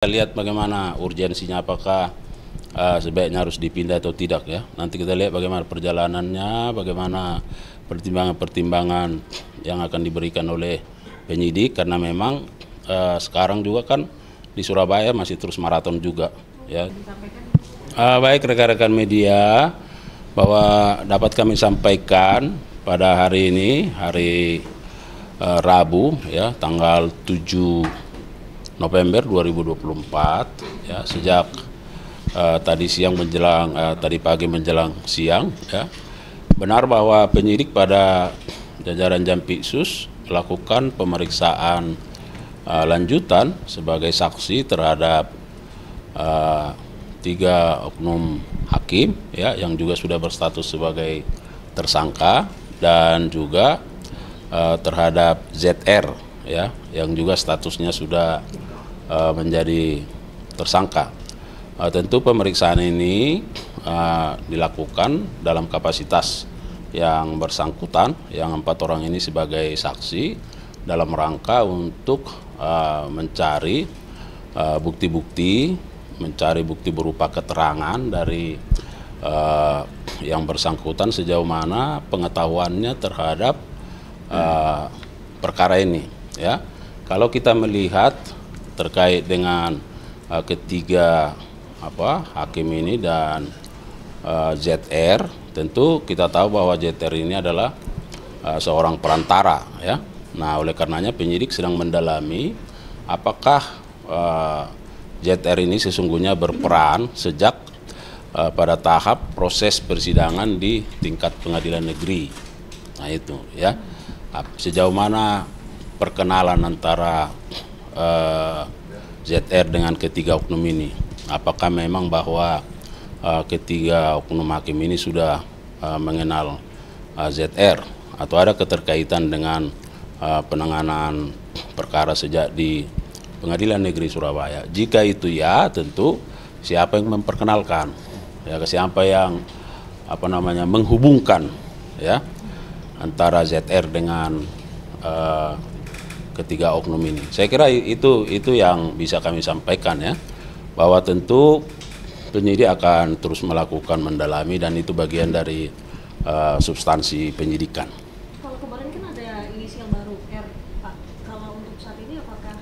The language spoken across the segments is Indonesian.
Kita lihat bagaimana urgensinya, apakah sebaiknya harus dipindah atau tidak ya. Nanti kita lihat bagaimana perjalanannya, bagaimana pertimbangan-pertimbangan yang akan diberikan oleh penyidik, karena memang sekarang juga kan di Surabaya masih terus maraton juga ya. Baik rekan-rekan media, bahwa dapat kami sampaikan pada hari ini, hari Rabu ya, tanggal 7 November 2024 ya, sejak tadi pagi menjelang siang ya, benar bahwa penyidik pada jajaran Jampitsus melakukan pemeriksaan lanjutan sebagai saksi terhadap 3 oknum hakim ya, yang juga sudah berstatus sebagai tersangka, dan juga terhadap ZR ya, yang juga statusnya sudah menjadi tersangka. Tentu pemeriksaan ini dilakukan dalam kapasitas yang bersangkutan, yang 4 orang ini sebagai saksi, dalam rangka untuk mencari bukti-bukti, mencari bukti berupa keterangan dari yang bersangkutan sejauh mana pengetahuannya terhadap perkara ini ya. Kalau kita melihat terkait dengan ketiga hakim ini dan ZR, tentu kita tahu bahwa ZR ini adalah seorang perantara ya. Nah, oleh karenanya penyidik sedang mendalami apakah ZR ini sesungguhnya berperan sejak pada tahap proses persidangan di tingkat pengadilan negeri. Nah itu ya, sejauh mana perkenalan antara ZR dengan ketiga oknum ini, apakah memang bahwa ketiga oknum hakim ini sudah mengenal ZR, atau ada keterkaitan dengan penanganan perkara sejak di Pengadilan Negeri Surabaya. Jika itu ya, tentu siapa yang memperkenalkan ya, siapa yang menghubungkan ya antara ZR dengan ketiga oknum ini. Saya kira itu yang bisa kami sampaikan ya, bahwa tentu penyidik akan terus melakukan mendalami, dan itu bagian dari substansi penyidikan. Kalau kemarin kan ada inisial baru R, Pak. Kalau untuk saat ini apakah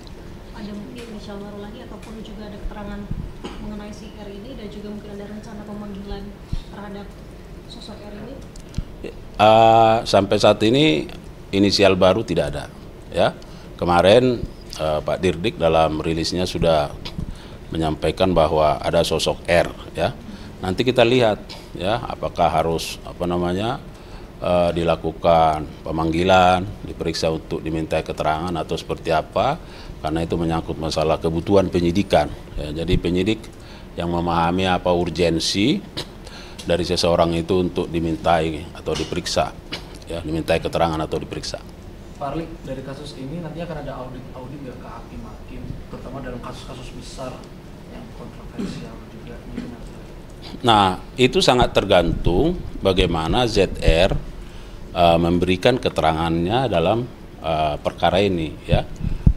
ada mungkin inisial baru lagi, ataupun juga ada keterangan mengenai si R ini, dan juga mungkin ada rencana pemanggilan terhadap sosok R ini? Sampai saat ini inisial baru tidak ada ya. Kemarin Pak Dirdik dalam rilisnya sudah menyampaikan bahwa ada sosok R ya. Nanti kita lihat ya, apakah harus dilakukan pemanggilan, diperiksa untuk diminta keterangan atau seperti apa, karena itu menyangkut masalah kebutuhan penyidikan ya. Jadi penyidik yang memahami apa urgensi dari seseorang itu untuk dimintai atau diperiksa ya, dimintai keterangan atau diperiksa. Pak Arli, dari kasus ini nanti akan ada audit ya ke hakim-hakim, terutama dalam kasus-kasus besar yang kontroversial juga. Nah, itu sangat tergantung bagaimana ZR memberikan keterangannya dalam perkara ini ya.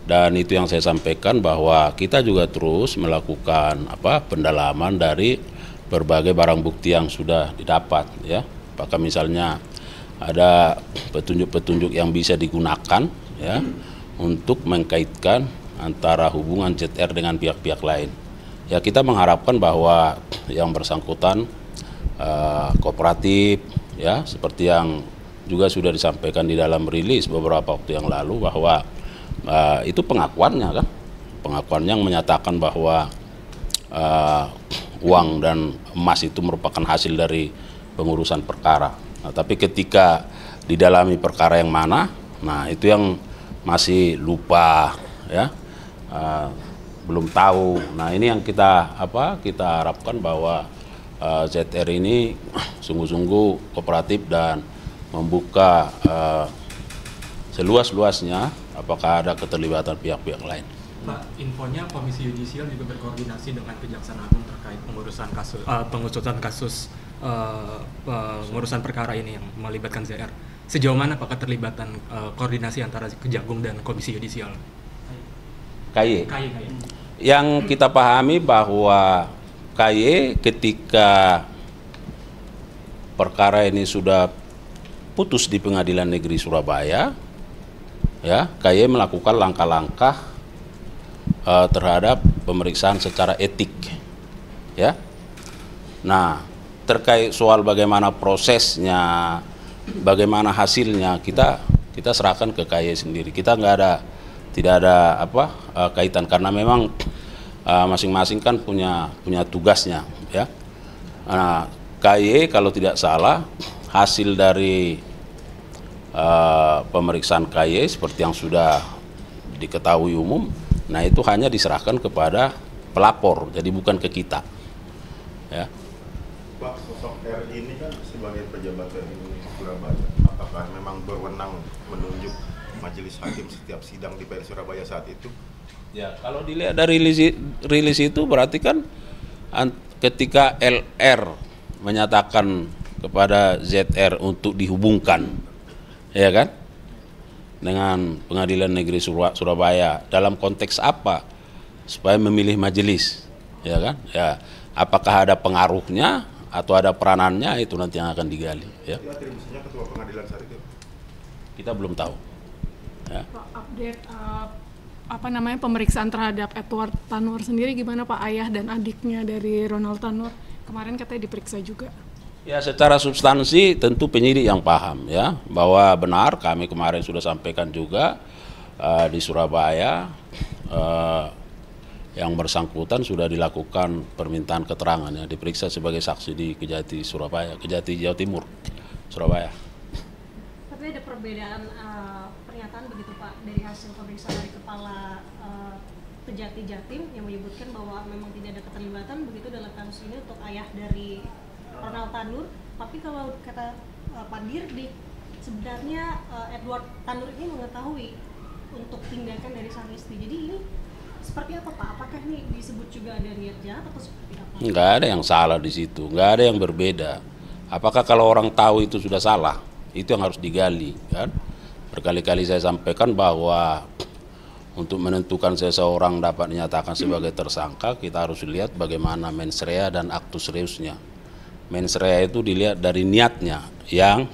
Dan itu yang saya sampaikan, bahwa kita juga terus melakukan pendalaman dari berbagai barang bukti yang sudah didapat ya. Apakah misalnya ada petunjuk-petunjuk yang bisa digunakan ya untuk mengkaitkan antara hubungan ZR dengan pihak-pihak lain. Ya, kita mengharapkan bahwa yang bersangkutan kooperatif ya, seperti yang juga sudah disampaikan di dalam rilis beberapa waktu yang lalu, bahwa itu pengakuannya kan, pengakuan yang menyatakan bahwa uang dan emas itu merupakan hasil dari pengurusan perkara. Nah, tapi ketika didalami perkara yang mana, nah itu yang masih lupa ya, belum tahu. Nah, ini yang kita harapkan, bahwa ZR ini sungguh-sungguh kooperatif dan membuka seluas-luasnya apakah ada keterlibatan pihak-pihak lain. Pak, infonya Komisi Yudisial juga berkoordinasi dengan Kejaksaan Agung terkait pengusutan kasus pengurusan perkara ini yang melibatkan ZR. Sejauh mana Pak keterlibatan koordinasi antara Kejagung dan Komisi Yudisial? KY. Yang kita pahami bahwa KY ketika perkara ini sudah putus di Pengadilan Negeri Surabaya, ya, KY melakukan langkah-langkah terhadap pemeriksaan secara etik, ya. Nah, terkait soal bagaimana prosesnya, bagaimana hasilnya, kita serahkan ke KY sendiri. Kita tidak ada kaitan, karena memang masing-masing kan punya tugasnya, ya. Nah, KY kalau tidak salah hasil dari pemeriksaan KY seperti yang sudah diketahui umum, nah itu hanya diserahkan kepada pelapor, jadi bukan ke kita, ya. Pak, sosok R ini kan sebagai pejabat dari Surabaya, apakah memang berwenang menunjuk majelis hakim setiap sidang di PN Surabaya saat itu? Ya, kalau dilihat dari rilis itu berarti kan ketika LR menyatakan kepada ZR untuk dihubungkan, ya kan, dengan Pengadilan Negeri Surabaya, dalam konteks apa? Supaya memilih majelis, ya kan? Ya, apakah ada pengaruhnya atau ada peranannya, itu nanti yang akan digali, ya. Itu atribusinya ketua pengadilan saat itu? Kita belum tahu, ya. Pak, update pemeriksaan terhadap Edward Tanur sendiri gimana Pak? Ayah dan adiknya dari Ronald Tanur kemarin katanya diperiksa juga. Ya, secara substansi tentu penyidik yang paham, ya, bahwa benar kami kemarin sudah sampaikan juga di Surabaya yang bersangkutan sudah dilakukan permintaan keterangan, ya, diperiksa sebagai saksi di Kejati Jawa Timur, Surabaya. Tapi ada perbedaan pernyataan begitu Pak dari hasil pemeriksaan dari kepala Kejati Jatim yang menyebutkan bahwa memang tidak ada keterlibatan begitu dalam kasus ini untuk ayah dari Ronald Tanur. Tapi kalau kata Pak Dirdik, sebenarnya Edward Tanur ini mengetahui untuk tindakan dari sang istri. Jadi ini seperti apa Pak? Apakah ini disebut juga ada niat jahat atau seperti apa? Nggak ada yang salah di situ, nggak ada yang berbeda. Apakah kalau orang tahu itu sudah salah? Itu yang harus digali, kan? Berkali-kali saya sampaikan bahwa untuk menentukan seseorang dapat dinyatakan sebagai tersangka, kita harus lihat bagaimana mens rea dan actus reusnya. Mens rea itu dilihat dari niatnya yang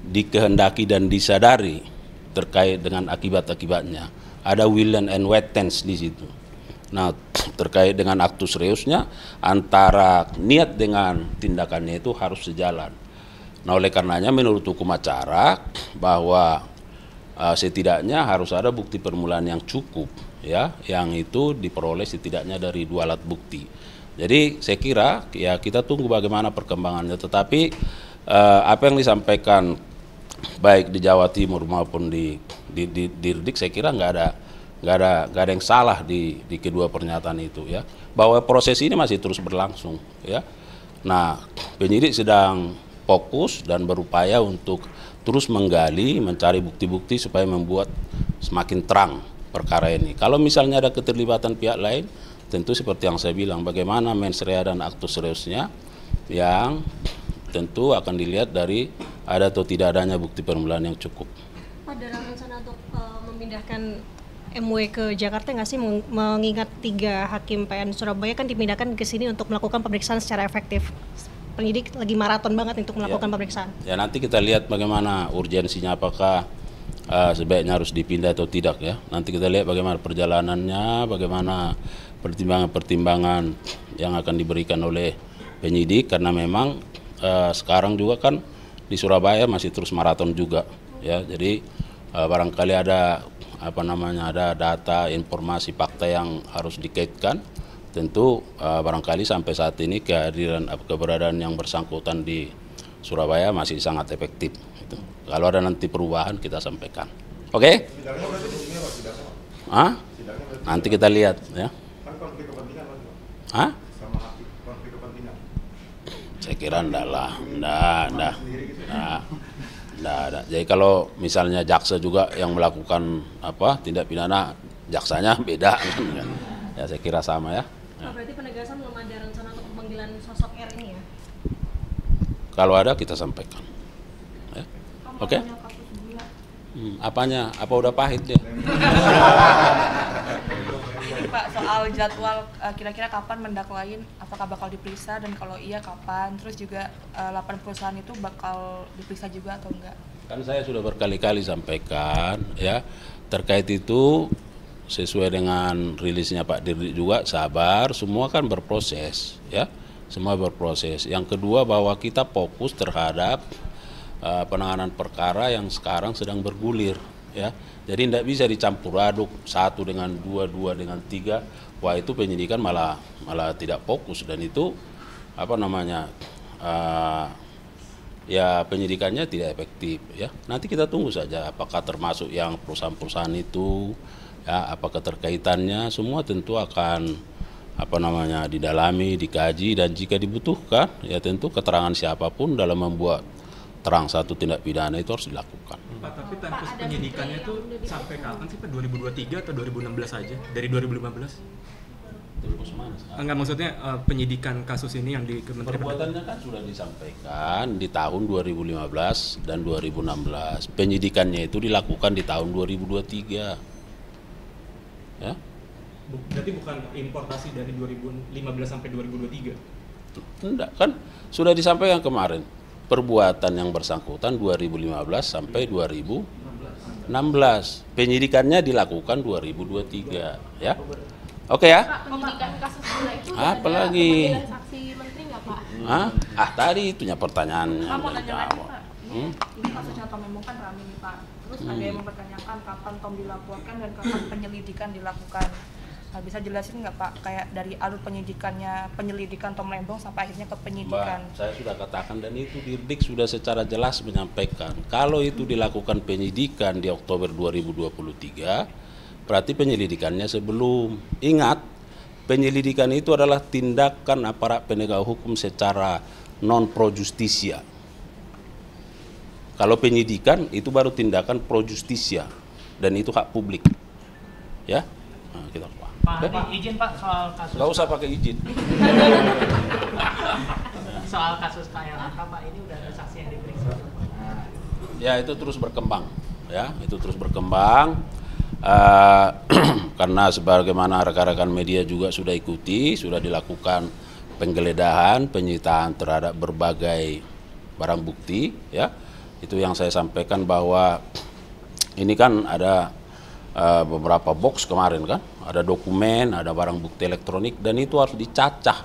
dikehendaki dan disadari terkait dengan akibat-akibatnya. Ada will and wet tense di situ. Nah, terkait dengan actus reusnya, antara niat dengan tindakannya itu harus sejalan. Nah, oleh karenanya menurut hukum acara bahwa setidaknya harus ada bukti permulaan yang cukup, ya, yang itu diperoleh setidaknya dari 2 alat bukti. Jadi saya kira ya kita tunggu bagaimana perkembangannya. Tetapi apa yang disampaikan baik di Jawa Timur maupun di Dirdik, saya kira nggak ada yang salah di kedua pernyataan itu, ya. Bahwa proses ini masih terus berlangsung, ya. Nah, penyidik sedang fokus dan berupaya untuk terus menggali, mencari bukti-bukti supaya membuat semakin terang perkara ini. Kalau misalnya ada keterlibatan pihak lain, tentu seperti yang saya bilang, bagaimana mens rea dan actus reusnya yang tentu akan dilihat dari ada atau tidak adanya bukti permulaan yang cukup. Pak, ada rencana untuk memindahkan MW ke Jakarta nggak sih, mengingat 3 hakim PN Surabaya kan dipindahkan ke sini untuk melakukan pemeriksaan secara efektif. Penyidik lagi maraton banget untuk melakukan pemeriksaan. Ya, nanti kita lihat bagaimana urgensinya, apakah sebaiknya harus dipindah atau tidak, ya. Nanti kita lihat bagaimana perjalanannya, bagaimana pertimbangan-pertimbangan yang akan diberikan oleh penyidik, karena memang sekarang juga kan di Surabaya masih terus maraton juga, ya. Jadi barangkali ada ada data, informasi, fakta yang harus dikaitkan. Tentu barangkali sampai saat ini keberadaan yang bersangkutan di Surabaya masih sangat efektif, gitu. Kalau ada nanti perubahan kita sampaikan. Oke? Nanti kita lihat, ya. Saya kira enggak lah, enggak. Jadi kalau misalnya jaksa juga yang melakukan tindak pidana, jaksanya beda, kan? Ya saya kira sama, ya. Berarti penegasan belum ada rencana untuk pemanggilan sosok R ini, ya? Kalau ada kita sampaikan, ya. Oke? Apanya? Apa udah pahit ya? ini Pak soal jadwal kira-kira kapan mendak lain apakah bakal diperiksa dan kalau iya kapan, terus juga 8 perusahaan itu bakal diperiksa juga atau enggak? Kan saya sudah berkali-kali sampaikan ya, terkait itu sesuai dengan rilisnya Pak Dirdik juga, sabar, semua kan berproses ya, semua berproses. Yang kedua bahwa kita fokus terhadap penanganan perkara yang sekarang sedang bergulir ya. Jadi tidak bisa dicampur aduk 1 dengan 2, 2 dengan 3. Wah itu penyidikan malah tidak fokus, dan itu ya penyidikannya tidak efektif ya. Nanti kita tunggu saja apakah termasuk yang perusahaan-perusahaan itu ya, apa keterkaitannya, semua tentu akan didalami, dikaji, dan jika dibutuhkan ya tentu keterangan siapapun dalam membuat terang satu tindak pidana itu harus dilakukan. Pak, tapi tempus penyidikannya itu sampai kapan sih Pak? 2023 atau 2016 saja? Dari 2015? Enggak, maksudnya penyidikan kasus ini yang di Kementerian Perbuatannya kan sudah disampaikan di tahun 2015 dan 2016. Penyidikannya itu dilakukan di tahun 2023. Ya? Berarti bukan importasi dari 2015 sampai 2023? Enggak, kan sudah disampaikan kemarin. Perbuatan yang bersangkutan 2015 sampai 2016. Penyidikannya dilakukan 2023, ya. Oke ya? Pak, penyidikan kasus gula itu Apa ada lagi? pemanggilan saksi menteri nggak Pak? Tadi itunya pertanyaannya. Pak mau nanya lagi Jawab. Pak, ini kasusnya Tom Memo kan rame nih Pak, terus ada yang mempertanyakan kapan Tom dilaporkan dan kapan penyelidikan dilakukan. Nah, bisa jelasin nggak Pak, kayak dari alur penyidikannya, penyelidikan Tom Lembong sampai akhirnya ke penyidikan? Mbak, saya sudah katakan dan itu Dirdik sudah secara jelas menyampaikan. Kalau itu dilakukan penyidikan di Oktober 2023, berarti penyelidikannya sebelum. Ingat, penyelidikan itu adalah tindakan aparat penegak hukum secara non pro justisia. Kalau penyidikan itu baru tindakan pro justisia dan itu hak publik. Ya, nah, kita Pak, izin Pak soal kasus. Nggak usah pakai izin. Soal kasus KLAK Pak, ini udah ada saksi yang diperiksa. Ya itu terus berkembang, ya itu terus berkembang. Karena sebagaimana rekan-rekan media juga sudah ikuti, sudah dilakukan penggeledahan, penyitaan terhadap berbagai barang bukti, ya itu yang saya sampaikan bahwa ini kan ada beberapa box kemarin kan, ada dokumen, ada barang bukti elektronik, dan itu harus dicacah,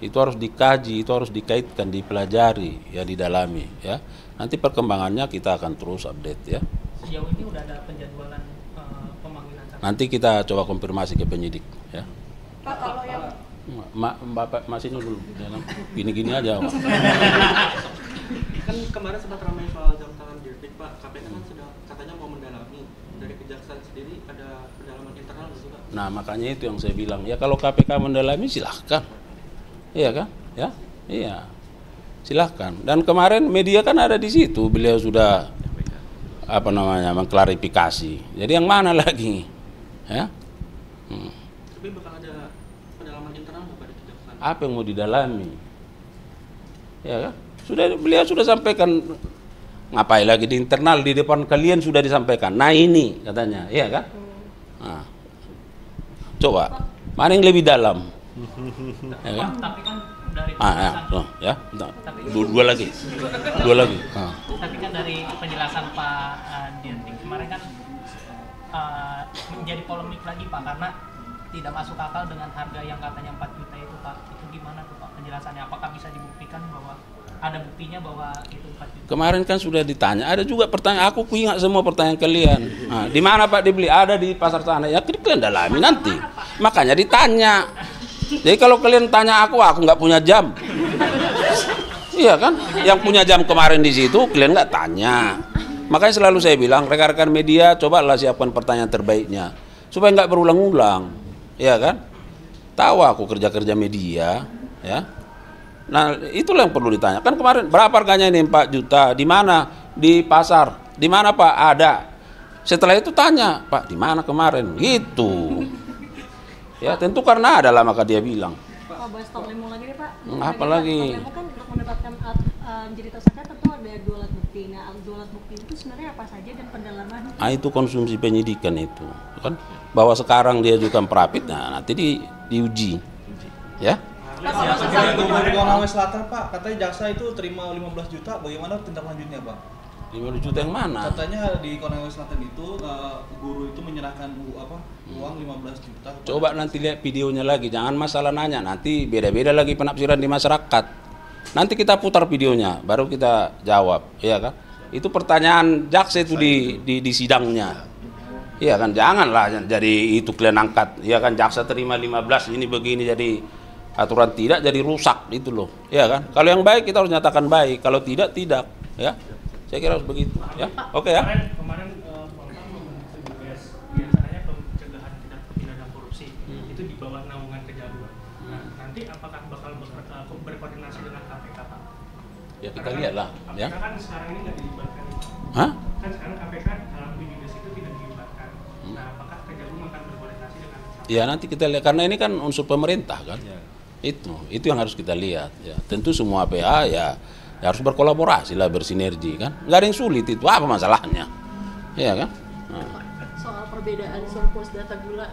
itu harus dikaji, itu harus dikaitkan, dipelajari, ya didalami, ya. Nanti perkembangannya kita akan terus update ya. Sejauh ini udah ada penjadwalan pemanggilan saksi. Nanti kita coba konfirmasi ke penyidik, ya. Pak kalau yang Bapak masih dulu, gini-gini aja. Pak. Kan kemarin sempat ramai soal jam tangan Dirdik Pak, KPK kan sudah katanya mau mendalami. Dari kejaksaan sendiri ada pendalaman internal nggak sih Pak? Nah makanya itu yang saya bilang, ya kalau KPK mendalami silahkan, iya kan, ya, iya, silahkan. Dan kemarin media kan ada di situ, beliau sudah mengklarifikasi. Jadi yang mana lagi, ya? Tapi bakal ada pendalaman internal nggak Pak di kejaksaan? Apa yang mau didalami, ya kan? Beliau sudah sampaikan. Ngapain lagi di internal, di depan kalian sudah disampaikan. Nah ini katanya, iya kan? Nah, coba, mana yang lebih dalam? Ya kan? Tapi kan dari ya, dua lagi. Tapi kan dari penjelasan Pak Dirdik kemarin kan menjadi polemik lagi Pak, karena tidak masuk akal dengan harga yang katanya 4 juta itu Pak. Itu gimana tuh Pak penjelasannya? Apakah bisa dibuktikan bahwa ada buktinya bahwa itu 4 juta? Kemarin kan sudah ditanya, ada juga pertanyaan, aku ingat semua pertanyaan kalian. Nah, di mana Pak dibeli? Ada di pasar sana. Ya kalian dalami nanti. Makanya ditanya. Jadi kalau kalian tanya aku nggak punya jam. Iya kan? Yang punya jam kemarin di situ kalian nggak tanya. Makanya selalu saya bilang, rekan-rekan media cobalah siapkan pertanyaan terbaiknya supaya nggak berulang-ulang. Iya kan? Tahu aku kerja-kerja media, ya. Nah, itulah yang perlu ditanya. Kan kemarin berapa harganya ini 4 juta? Di mana? Di pasar. Di mana Pak? Ada. Setelah itu tanya, Pak, di mana kemarin? Gitu. Ya, tentu karena ada lah maka dia bilang. Pak, bahas Tom Lembong lagi nih Pak. Apa lagi? Tom Lembong kan untuk mendapatkan menjadi tersangka tentu ada 2 alat bukti. Nah, 2 alat bukti itu sebenarnya apa saja dan pendalaman? Itu konsumsi penyidikan itu, kan? Bahwa sekarang dia juga perapit, nah nanti diuji, ya. Di Selatan Pak, katanya jaksa itu terima 15 juta, bagaimana tindak lanjutnya Pak? 15 juta yang mana? Katanya di Konawes Selatan itu guru itu menyerahkan uang 15 juta. Coba nanti lihat videonya lagi, jangan masalah nanya, nanti beda-beda lagi penafsiran di masyarakat. Nanti kita putar videonya, baru kita jawab, ya kan? Itu pertanyaan jaksa itu di sidangnya. Iya kan, janganlah jadi itu kalian angkat, ya kan, jaksa terima 15 ini begini jadi aturan tidak jadi rusak itu loh, ya kan? Kalau yang baik kita harus nyatakan baik, kalau tidak ya. Saya kira harus begitu, ya. Oke ya. Kemarin Polkam membentuk BPS, biasanya pencegahan tindak pidana korupsi itu di bawah naungan Kejaksaan. Nah, nanti apakah bakal berkoordinasi dengan KPK Pak? Ya kita lihatlah, ya. KPK kan sekarang ini nggak dilibatkan. Hah? Kan sekarang KPK dalam BPS itu tidak dilibatkan. Nah, apakah Kejaksaan akan berkoordinasi dengan KPK? Ya nanti kita lihat, karena ini kan unsur pemerintah kan. Itu yang harus kita lihat. Ya tentu semua PH ya harus berkolaborasi lah, bersinergi kan. Nggak ada yang sulit itu, apa masalahnya? Iya kan? Nah. Soal perbedaan surplus data gula,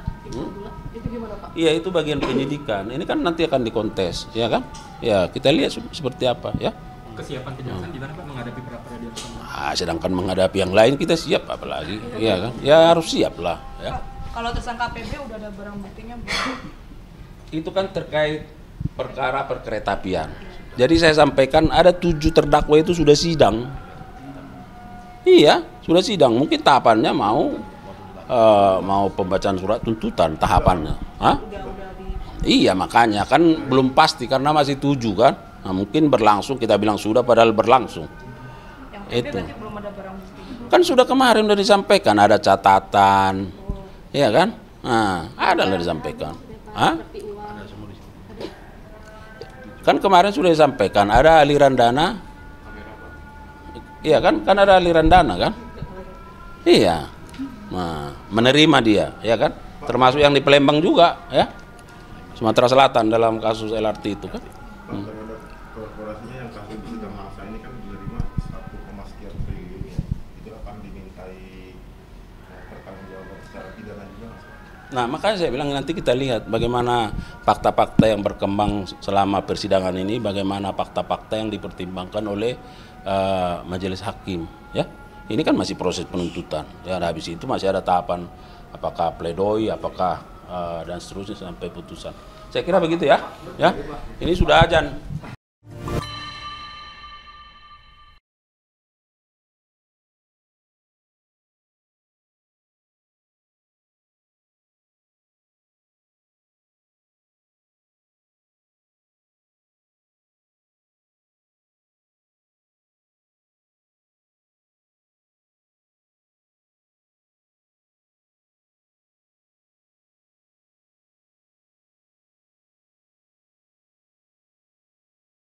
itu gimana Pak? Iya itu bagian penyidikan. Ini kan nanti akan dikontes, ya kan? Ya kita lihat seperti apa, ya. Kesiapan kejaksaan gimana Pak menghadapi pra-pra dia tersebut? Sedangkan menghadapi yang lain kita siap apalagi, ya kan? Ya harus siap lah, ya. Kalau tersangka PB udah ada barang buktinya belum? Itu kan terkait perkara perkeretaapian. Jadi saya sampaikan ada 7 terdakwa itu sudah sidang. Iya, sudah sidang. Mungkin tahapannya mau pembacaan surat tuntutan tahapannya. Hah? Iya makanya kan belum pasti karena masih 7 kan. Nah, mungkin berlangsung, kita bilang sudah padahal berlangsung. Yang PB Itu. berarti belum ada barang bukti. Kan sudah kemarin udah disampaikan ada catatan. Iya kan? Nah, ada lah disampaikan. Hah? Kan kemarin sudah disampaikan ada aliran dana. Iya kan? Kan ada aliran dana kan? Iya. Nah, menerima dia, ya kan? Termasuk yang di Palembang juga, ya. Sumatera Selatan dalam kasus LRT itu kan. Terhadap korporasinya yang kasus di Sidang Mangsa ini kan menerima 1, sekian triliun ya. Itu akan dimintai pertanggungjawaban secara pidana juga nggak sih? Nah makanya saya bilang nanti kita lihat bagaimana fakta-fakta yang berkembang selama persidangan ini, bagaimana fakta-fakta yang dipertimbangkan oleh majelis hakim, ya. Ini kan masih proses penuntutan, ya. Habis itu masih ada tahapan apakah pledoi, apakah dan seterusnya sampai putusan. Saya kira begitu ya, ya. Ini sudah azan.